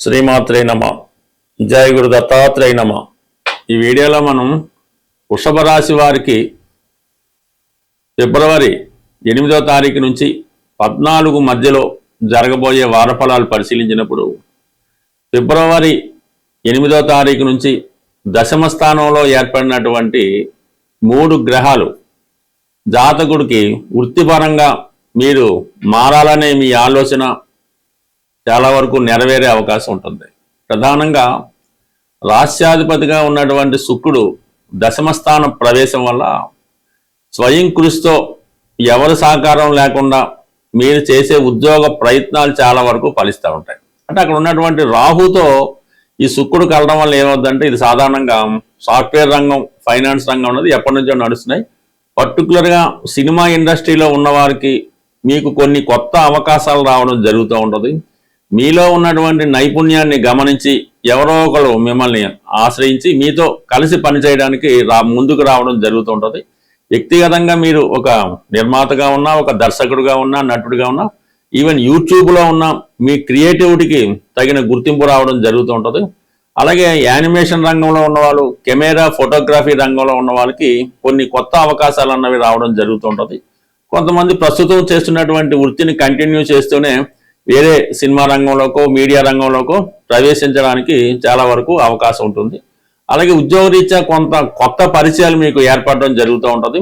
శ్రీమాత్రే నమ. జయ గురు దత్తాత్రేయ నమ. ఈ వీడియోలో మనం వృషభ రాశి వారికి ఫిబ్రవరి 8వ తారీఖు నుంచి 14 మధ్యలో జరగబోయే వారఫలాలు పరిశీలించినప్పుడు ఫిబ్రవరి 8వ తారీఖు నుంచి దశమ స్థానంలో ఏర్పడినటువంటి 3 గ్రహాలు జాతకుడికి వృత్తిపరంగా మీరు మారాలనే మీ ఆలోచన చాలా వరకు నెరవేరే అవకాశం ఉంటుంది. ప్రధానంగా రాష్ట్రాధిపతిగా ఉన్నటువంటి శుక్రుడు దశమస్థాన ప్రవేశం వల్ల స్వయం కృషితో ఎవరి సహకారం లేకుండా మీరు చేసే ఉద్యోగ ప్రయత్నాలు చాలా వరకు ఫలిస్తూ ఉంటాయి. అంటే అక్కడ ఉన్నటువంటి రాహుతో ఈ శుక్రుడు కలడం వల్ల ఏమవుతుందంటే, ఇది సాధారణంగా సాఫ్ట్వేర్ రంగం, ఫైనాన్స్ రంగం ఉన్నది ఎప్పటి నుంచో నడుస్తున్నాయి. పర్టికులర్గా సినిమా ఇండస్ట్రీలో ఉన్నవారికి మీకు కొన్ని కొత్త అవకాశాలు రావడం జరుగుతూ ఉంటుంది. మీలో ఉన్నటువంటి నైపుణ్యాన్ని గమనించి ఎవరో ఒకరు మిమ్మల్ని ఆశ్రయించి మీతో కలిసి పనిచేయడానికి ముందుకు రావడం జరుగుతూ ఉంటుంది. వ్యక్తిగతంగా మీరు ఒక నిర్మాతగా ఉన్నా, ఒక దర్శకుడిగా ఉన్నా, నటుడిగా ఉన్నా, ఈవెన్ యూట్యూబ్లో ఉన్న మీ క్రియేటివిటీకి తగిన గుర్తింపు రావడం జరుగుతూ ఉంటుంది. అలాగే యానిమేషన్ రంగంలో ఉన్నవాళ్ళు, కెమెరా ఫోటోగ్రఫీ రంగంలో ఉన్న వాళ్ళకి కొన్ని కొత్త అవకాశాలు అన్నవి రావడం జరుగుతూ ఉంటుంది. కొంతమంది ప్రస్తుతం చేస్తున్నటువంటి వృత్తిని కంటిన్యూ చేస్తూనే వేరే సినిమా రంగంలోకో, మీడియా రంగంలోకో ప్రవేశించడానికి చాలా వరకు అవకాశం ఉంటుంది. అలాగే ఉద్యోగరీత్యా కొంత కొత్త పరిచయాలు మీకు ఏర్పడడం జరుగుతూ ఉంటుంది.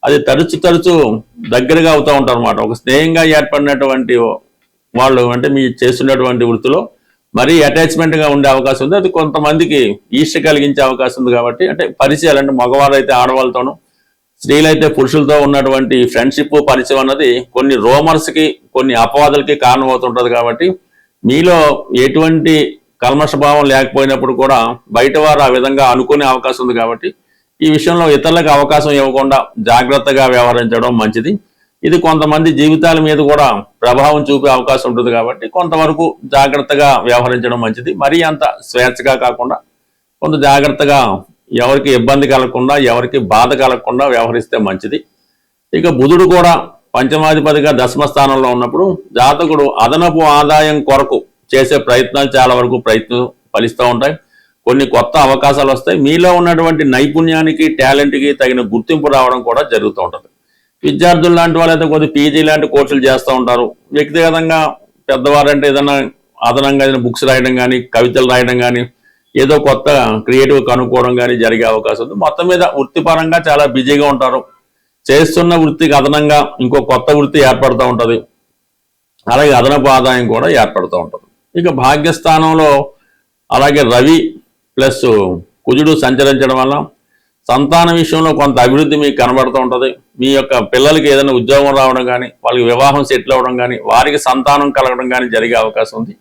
అది తరచు దగ్గరగా అవుతూ ఉంటారు అన్నమాట. ఒక స్నేహంగా ఏర్పడినటువంటి వాళ్ళు అంటే మీ చేస్తున్నటువంటి వృత్తిలో మరీ అటాచ్మెంట్గా ఉండే అవకాశం ఉంది. అది కొంతమందికి ఈర్ష్య కలిగించే అవకాశం ఉంది. కాబట్టి అంటే పరిచయాలు అంటే మగవారు అయితే ఆడవాళ్ళతోనూ, స్త్రీలైతే పురుషులతో ఉన్నటువంటి ఫ్రెండ్షిప్ పరిచయం అన్నది కొన్ని రోమర్స్కి, కొన్ని అపవాదులకి కారణమవుతుంటుంది. కాబట్టి మీలో ఎటువంటి కల్మషభావం లేకపోయినప్పుడు కూడా బయట వారు ఆ విధంగా అనుకునే అవకాశం ఉంది. కాబట్టి ఈ విషయంలో ఇతరులకు అవకాశం ఇవ్వకుండా జాగ్రత్తగా వ్యవహరించడం మంచిది. ఇది కొంతమంది జీవితాల మీద కూడా ప్రభావం చూపే అవకాశం ఉంటుంది. కాబట్టి కొంతవరకు జాగ్రత్తగా వ్యవహరించడం మంచిది. మరీ అంత స్వేచ్ఛగా కాకుండా కొంత జాగ్రత్తగా, ఎవరికి ఇబ్బంది కలగకుండా, ఎవరికి బాధ కలగకుండా వ్యవహరిస్తే మంచిది. ఇక బుధుడు కూడా పంచమాధిపతిగా దశమ స్థానంలో ఉన్నప్పుడు జాతకుడు అదనపు ఆదాయం కొరకు చేసే ప్రయత్నాలు చాలా వరకు ఫలిస్తూ ఉంటాయి. కొన్ని కొత్త అవకాశాలు వస్తాయి. మీలో ఉన్నటువంటి నైపుణ్యానికి, టాలెంట్కి తగిన గుర్తింపు రావడం కూడా జరుగుతూ ఉంటుంది. విద్యార్థులు లాంటి వాళ్ళైతే కొద్ది పీజీ లాంటి కోర్సులు చేస్తూ ఉంటారు. వ్యక్తిగతంగా పెద్దవారంటే ఏదైనా అదనంగా ఏదైనా బుక్స్ రాయడం కానీ, కవితలు రాయడం కానీ, ఏదో కొత్త క్రియేటివ్ కనుక్కోవడం కానీ జరిగే అవకాశం ఉంది. మొత్తం మీద వృత్తిపరంగా చాలా బిజీగా ఉంటారు. చేస్తున్న వృత్తికి అదనంగా ఇంకో కొత్త వృత్తి ఏర్పడుతూ ఉంటుంది. అలాగే అదనపు ఆదాయం కూడా ఏర్పడుతూ ఉంటుంది. ఇక భాగ్యస్థానంలో అలాగే రవి ప్లస్ కుజుడు సంచరించడం వల్ల సంతాన విషయంలో కొంత అభివృద్ధి మీకు కనబడుతూ ఉంటుంది. మీ యొక్క పిల్లలకి ఏదైనా ఉద్యోగం రావడం కానీ, వాళ్ళకి వివాహం సెటిల్ అవ్వడం కానీ, వారికి సంతానం కలగడం కానీ జరిగే అవకాశం ఉంది.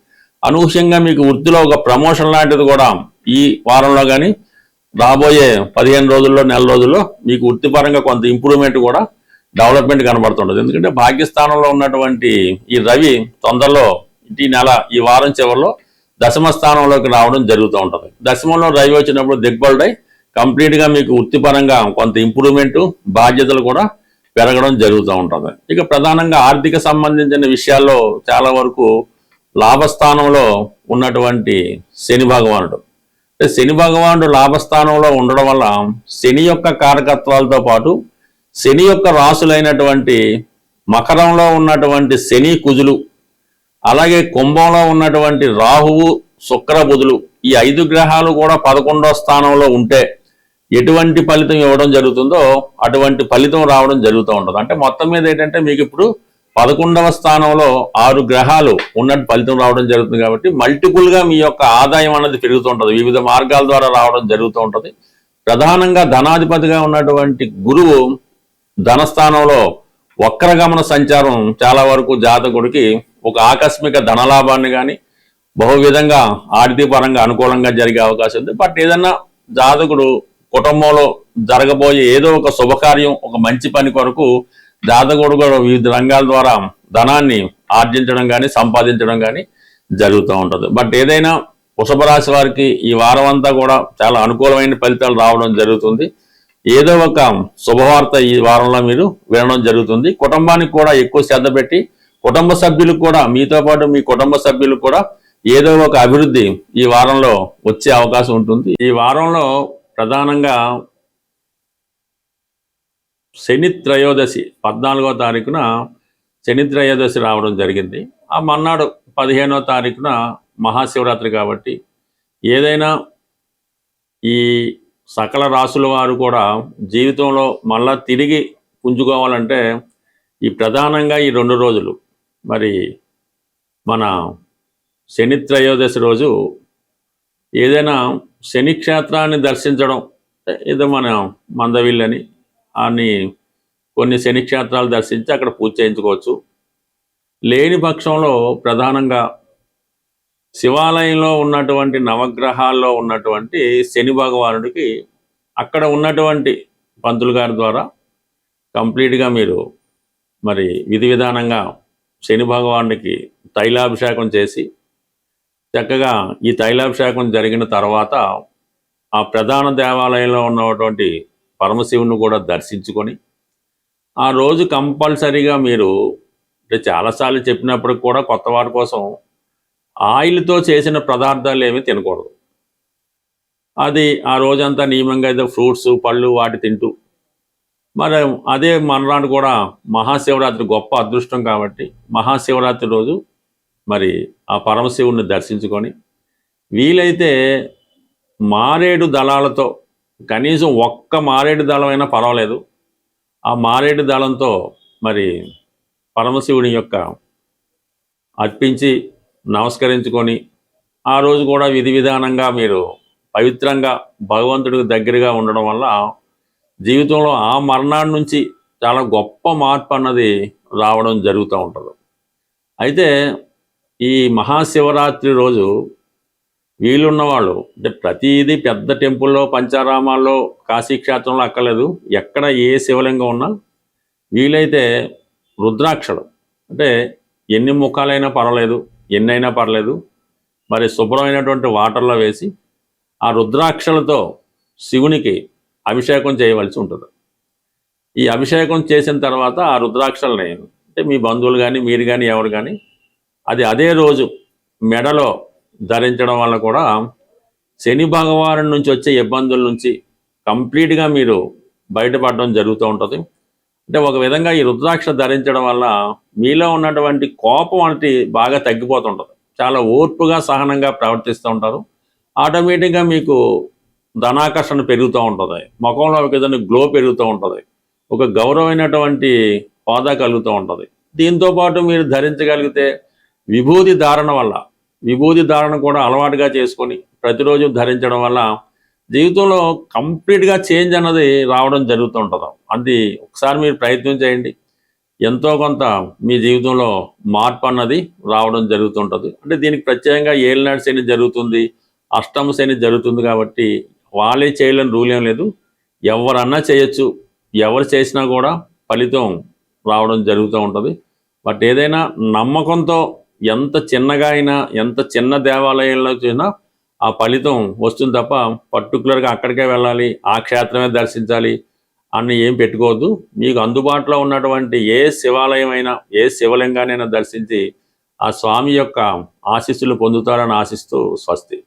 అనూహ్యంగా మీకు వృత్తిలో ఒక ప్రమోషన్ లాంటిది కూడా ఈ వారంలో కానీ రాబోయే 15 రోజుల్లో, నెల రోజుల్లో మీకు వృత్తిపరంగా కొంత ఇంప్రూవ్మెంట్ కూడా, డెవలప్మెంట్ కనబడుతుంటుంది. ఎందుకంటే భాగ్యస్థానంలో ఉన్నటువంటి ఈ రవి తొందరలో ఈ వారం చివరిలో దశమ స్థానంలోకి రావడం జరుగుతూ ఉంటుంది. దశమంలో రవి వచ్చినప్పుడు దిగ్బలుడై కంప్లీట్గా మీకు వృత్తిపరంగా కొంత ఇంప్రూవ్మెంట్, బాధ్యతలు కూడా పెరగడం జరుగుతూ ఉంటుంది. ఇక ప్రధానంగా ఆర్థిక సంబంధించిన విషయాల్లో చాలా వరకు లాభస్థానంలో ఉన్నటువంటి శని భగవానుడు, శని భగవానుడు లాభస్థానంలో ఉండడం వల్ల శని యొక్క కారకత్వాలతో పాటు శని యొక్క రాసులైనటువంటి మకరంలో ఉన్నటువంటి శని కుజులు, అలాగే కుంభంలో ఉన్నటువంటి రాహువు, శుక్ర, బుధులు, ఈ 5 గ్రహాలు కూడా 11వ స్థానంలో ఉంటే ఎటువంటి ఫలితం ఇవ్వడం జరుగుతుందో అటువంటి ఫలితం రావడం జరుగుతూ ఉంటుంది. అంటే మొత్తం మీద ఏంటంటే మీకు ఇప్పుడు 11వ స్థానంలో 6 గ్రహాలు ఉన్నట్టు ఫలితం రావడం జరుగుతుంది. కాబట్టి మల్టిపుల్గా మీ యొక్క ఆదాయం అనేది పెరుగుతూ ఉంటుంది. వివిధ మార్గాల ద్వారా రావడం జరుగుతూ ఉంటుంది. ప్రధానంగా ధనాధిపతిగా ఉన్నటువంటి గురువు ధనస్థానంలో వక్రగమన సంచారం చాలా వరకు జాతకుడికి ఒక ఆకస్మిక ధనలాభాన్ని కానీ, బహువిధంగా ఆర్థికపరంగా అనుకూలంగా జరిగే అవకాశం ఉంది. బట్ ఏదన్నా జాతకుడు కుటుంబంలో జరగబోయే ఏదో ఒక శుభకార్యం, ఒక మంచి పని కొరకు జాతకుడు కూడా వివిధ రంగాల ద్వారా ధనాన్ని ఆర్జించడం కానీ, సంపాదించడం కానీ జరుగుతూ ఉంటుంది. బట్ ఏదైనా వృషభ రాశి వారికి ఈ వారం అంతా కూడా చాలా అనుకూలమైన ఫలితాలు రావడం జరుగుతుంది. ఏదో ఒక శుభవార్త ఈ వారంలో మీరు వినడం జరుగుతుంది. కుటుంబానికి కూడా ఎక్కువ శ్రద్ధ పెట్టి, కుటుంబ సభ్యులకు కూడా, మీతో పాటు మీ కుటుంబ సభ్యులకు కూడా ఏదో ఒక అభివృద్ధి ఈ వారంలో వచ్చే అవకాశం ఉంటుంది. ఈ వారంలో ప్రధానంగా శని త్రయోదశి 14వ తారీఖున శని త్రయోదశి రావడం జరిగింది. ఆ మన్నాడు 15వ తారీఖున మహాశివరాత్రి కాబట్టి ఏదైనా ఈ సకల రాసుల వారు కూడా జీవితంలో మళ్ళా తిరిగి పుంజుకోవాలంటే ఈ ప్రధానంగా ఈ 2 రోజులు మరి మన శని త్రయోదశి రోజు ఏదైనా శని క్షేత్రాన్ని దర్శించడం, ఏదో మన మందవిల్లని అని కొన్ని శని క్షేత్రాలు దర్శించి అక్కడ పూజ చేయించుకోవచ్చు. లేని పక్షంలో ప్రధానంగా శివాలయంలో ఉన్నటువంటి నవగ్రహాల్లో ఉన్నటువంటి శని భగవానుడికి అక్కడ ఉన్నటువంటి పంతులు గారి ద్వారా కంప్లీట్గా మీరు మరి విధి విధానంగా శని భగవానుడికి తైలాభిషేకం చేసి చక్కగా ఈ తైలాభిషేకం జరిగిన తర్వాత ఆ ప్రధాన దేవాలయంలో ఉన్నటువంటి పరమశివుని కూడా దర్శించుకొని ఆ రోజు కంపల్సరీగా మీరు అంటే చాలాసార్లు చెప్పినప్పటికి కూడా కొత్త వారి కోసం ఆయిల్తో చేసిన పదార్థాలు ఏమీ తినకూడదు. అది ఆ రోజంతా నియమంగా ఏదో ఫ్రూట్స్ పళ్ళు వాటి తింటూ మరి అదే మర్నాడు కూడా మహాశివరాత్రి గొప్ప అదృష్టం కాబట్టి మహాశివరాత్రి రోజు మరి ఆ పరమశివుణ్ణి దర్శించుకొని వీలైతే మారేడు దళాలతో కనీసం ఒక్క మారేడు దళమైనా పర్వాలేదు, ఆ మారేడు దళంతో మరి పరమశివుని యొక్క అర్పించి నమస్కరించుకొని ఆ రోజు కూడా విధి విధానంగా మీరు పవిత్రంగా భగవంతుడికి దగ్గరగా ఉండడం వల్ల జీవితంలో ఆ మర్నాడు నుంచి చాలా గొప్ప మార్పు అన్నది రావడం జరుగుతూ ఉంటుంది. అయితే ఈ మహాశివరాత్రి రోజు వీలున్న వాళ్ళు అంటే ప్రతిదీ పెద్ద టెంపుల్లో పంచారామాల్లో కాశీక్షేత్రంలో అక్కర్లేదు, ఎక్కడ ఏ శివలింగం ఉన్నా వీలైతే రుద్రాక్షలు అంటే ఎన్ని ముఖాలైనా పర్వాలేదు, ఎన్నైనా పర్లేదు, మరి శుభ్రమైనటువంటి వాటర్లో వేసి ఆ రుద్రాక్షలతో శివునికి అభిషేకం చేయవలసి ఉంటుంది. ఈ అభిషేకం చేసిన తర్వాత ఆ రుద్రాక్షల్ని అంటే మీ బంధువులు కానీ మీరు కానీ ఎవరు కానీ అది అదే రోజు మెడలో ధరించడం వల్ల కూడా శని భగవాను నుంచి వచ్చే ఇబ్బందుల నుంచి కంప్లీట్గా మీరు బయటపడడం జరుగుతూ ఉంటుంది. అంటే ఒక విధంగా ఈ రుద్రాక్ష ధరించడం వల్ల మీలో ఉన్నటువంటి కోపం అంటే బాగా తగ్గిపోతుంటుంది, చాలా ఓర్పుగా సహనంగా ప్రవర్తిస్తూ ఉంటారు. ఆటోమేటిక్గా మీకు ధనాకర్షణ పెరుగుతూ ఉంటుంది, ముఖంలో ఒక విధంగా గ్లో పెరుగుతూ ఉంటుంది, ఒక గౌరవమైనటువంటి హోదా కలుగుతూ ఉంటుంది. దీంతోపాటు మీరు ధరించగలిగితే విభూతి ధారణ వల్ల విభూతి ధారణ కూడా అలవాటుగా చేసుకొని ప్రతిరోజు ధరించడం వల్ల జీవితంలో కంప్లీట్గా చేంజ్ అన్నది రావడం జరుగుతూ ఉంటుంది. అది ఒకసారి మీరు ప్రయత్నం చేయండి, ఎంతో కొంత మీ జీవితంలో మార్పు అన్నది రావడం జరుగుతుంటుంది. అంటే దీనికి ప్రత్యేకంగా ఏలినాడు శని జరుగుతుంది, అష్టమ శని జరుగుతుంది కాబట్టి వాళ్ళే చేయలేని రూల్ ఏం లేదు, ఎవరన్నా చేయొచ్చు, ఎవరు చేసినా కూడా ఫలితం రావడం జరుగుతూ ఉంటుంది. బట్ ఏదైనా నమ్మకంతో ఎంత చిన్నగా అయినా ఎంత చిన్న దేవాలయంలో చూసినా ఆ ఫలితం వస్తుంది తప్ప పర్టికులర్గా అక్కడికే వెళ్ళాలి, ఆ క్షేత్రమే దర్శించాలి అని ఏం పెట్టుకోవద్దు. మీకు అందుబాటులో ఉన్నటువంటి ఏ శివాలయం అయినా ఏ శివలింగానైనా దర్శించి ఆ స్వామి యొక్క ఆశీస్సులు పొందుతారని ఆశిస్తూ స్వస్తి.